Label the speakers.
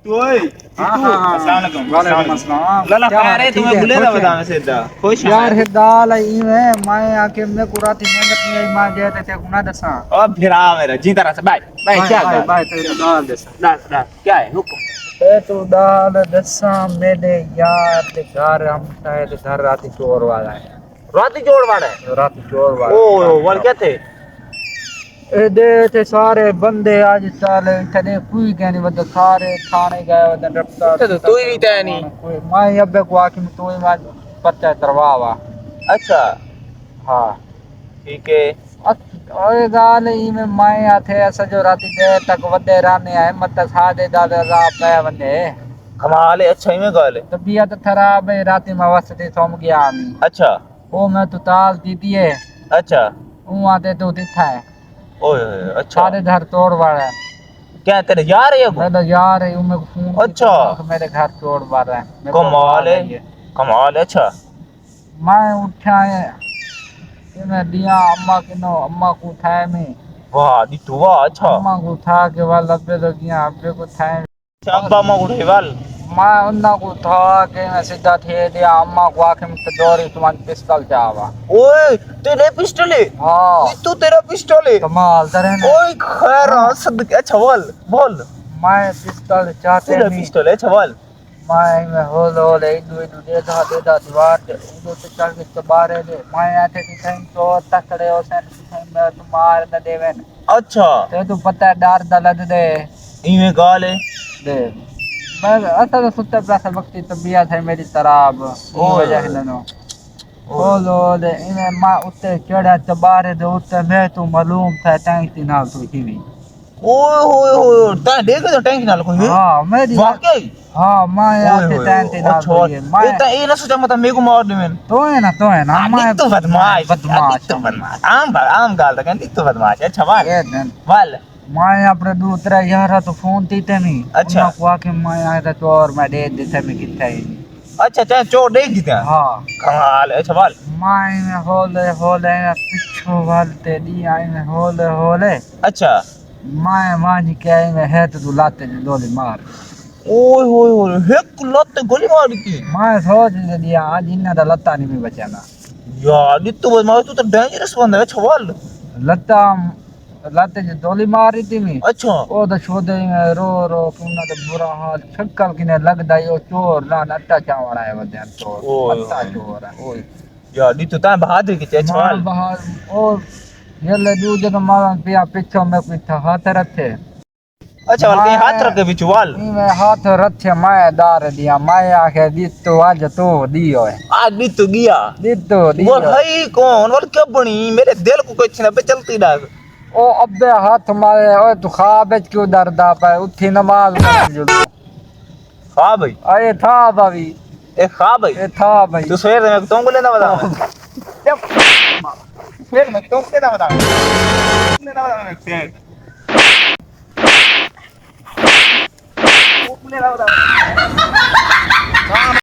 Speaker 1: टिट्टू ओए टिट्टू अस्सलाम वालेकुम वालेकुम अस्सलाम लला खैर है तुम्हें भूले ना बता मैं सीधा खुश
Speaker 2: यार है दाल आई में मैं आके मैं पूरा थी मेहनत नहीं आई मां जे ते गुना दसा
Speaker 1: ओ फिर आ मेरा जी तरह से बाय बाय क्या
Speaker 2: बाय
Speaker 1: बात
Speaker 2: बाय तेरे दाल दसा
Speaker 1: दाल क्या है हुक्म
Speaker 2: ए तू दाल दसा मेरे यार के घर हम शायद घर राती चोर वाला है
Speaker 1: राती जोड़ वाला है
Speaker 2: राती चोर वाला
Speaker 1: ओ वाल क्या थे
Speaker 2: ए दे ते सारे बंदे आज चाले कने कोई कहने बद सारे थाने गए वदन रफ्ता
Speaker 1: तो तू ही था नहीं
Speaker 2: कोई मैं अबे को आके तू ही मां पर्चा तरवावा
Speaker 1: अच्छा
Speaker 2: हां
Speaker 1: ठीक है
Speaker 2: ओए गाल ई में मैं आथे ऐसा जो राती देर तक वदे रहने आए मत सादे दादा रा पे वने
Speaker 1: कमाल है अच्छा ही में गाल है
Speaker 2: तबीयत खराब है राती में वसते सोम गया मैं
Speaker 1: अच्छा
Speaker 2: ओ मैं तो ताल दीदी है
Speaker 1: अच्छा
Speaker 2: ऊ आते तो दिखा है
Speaker 1: ओए अच्छा
Speaker 2: सारे घर तोड़ वाला है
Speaker 1: क्या तेरे यार है
Speaker 2: मैं तो यार है मैं फोन
Speaker 1: अच्छा
Speaker 2: मेरे घर तोड़ वाला है
Speaker 1: कमाल है कमाल है अच्छा
Speaker 2: मैं उठा है मैं दिया अम्मा के नो अम्मा को उठाए में
Speaker 1: वाह दी तू वाह अच्छा
Speaker 2: अम्मा को उठा के वाल अब्बे तो गया अब्बे को उठाए
Speaker 1: अब्बा मां उठे वाल
Speaker 2: मैं उन्ना को उठा के मैं सीधा थे दिया अम्मा को आके में दौड़ी तुम्हारी पिस्तौल जावा
Speaker 1: ओए तेरे पिस्टल है
Speaker 2: हाँ
Speaker 1: तू तेरा पिस्टल है
Speaker 2: कमाल तरह
Speaker 1: ओए खैर सद अच्छा बोल
Speaker 2: मैं पिस्तौल चाहते
Speaker 1: तेरा
Speaker 2: नहीं
Speaker 1: पिस्टल है अच्छा बोल
Speaker 2: मैं होल इदु दे दा दीवार ते उदो ते चल के चबारे दे मैं आते की कहीं तो तकड़े हो सन कहीं मैं तो मार न देवेन
Speaker 1: अच्छा
Speaker 2: ते तू पता डर दलद दे
Speaker 1: इमे गाल है
Speaker 2: दे मैं अता तो सुत्ते प्लस वक्ती तबीयत है मेरी खराब ओ वजह ननो होलो दे इने मां उत्ते चढ़ा चबारे दे उत्ते मैं तू मालूम था टैंक नाल तू ही
Speaker 1: ओए होए होए ता देख तो टैंक नाल कोई है
Speaker 2: हां मेरी
Speaker 1: वाकई
Speaker 2: हां मैं आते टैंक नाल तो ये मैं
Speaker 1: ये ना सोचा मत मेरे को मार दे मैं
Speaker 2: तो है ना मैं
Speaker 1: तो बदमाश आम गाल दा कहंदी तो बदमाश अच्छा वाल
Speaker 2: ये दिन
Speaker 1: वाल
Speaker 2: मैं अपने दूसरा यार तो फोन तीते नहीं
Speaker 1: अच्छा
Speaker 2: को आके मैं आया था तो और मैं दे देते मैं कितना ही
Speaker 1: अच्छा चाहे चोर देख दी था
Speaker 2: हां
Speaker 1: कमाल है अच्छा वाल
Speaker 2: मैं होले पिछो वालते दी आई में होले
Speaker 1: अच्छा
Speaker 2: मैं मानी के आई में है तो लाते गोली मार
Speaker 1: ओए होए होए एक लत गोली मार दी
Speaker 2: मैं सोच दिया आज इन्ना दा लत्ता नहीं में बचाना
Speaker 1: यार ये तो बदमाश तू तो डेंजरस बंदा है अच्छा वाल
Speaker 2: लत्ता लाते जो गोली मारी थी मैं
Speaker 1: अच्छा
Speaker 2: ओ तो छोदे में रो पुना तो बुरा हाल शक्ल किने लगदा यो चोर ना नट्टा चावड़ा है वदन चोर अत्ता चोर है
Speaker 1: ओए यार ये तो ता बहादुर की अच्छा वाल
Speaker 2: बाहर ओ ये दूजे तो मारा पिया पीछे में पीछे हाथ रखे
Speaker 1: अच्छा वाल के हाथ रख के बीच वाल
Speaker 2: मैं हाथ रखे मैं दार दिया मैं आके दी तो आज तो दियो है
Speaker 1: आज तो गया
Speaker 2: दी तो
Speaker 1: बोल भाई कौन बोल क्या बनी मेरे दिल को कुछ ना पे चलती ना
Speaker 2: ओ अबे हाथ मारे ओए तू खाब क्यों डरदा पे उठी नमाज
Speaker 1: हां भाई
Speaker 2: अरे था भाभी
Speaker 1: ए हां भाई
Speaker 2: ए था भाई
Speaker 1: तू सवेर में तुमको लेना बता फिर मैं तुमको लेना बता लेना बता मैं लेना बता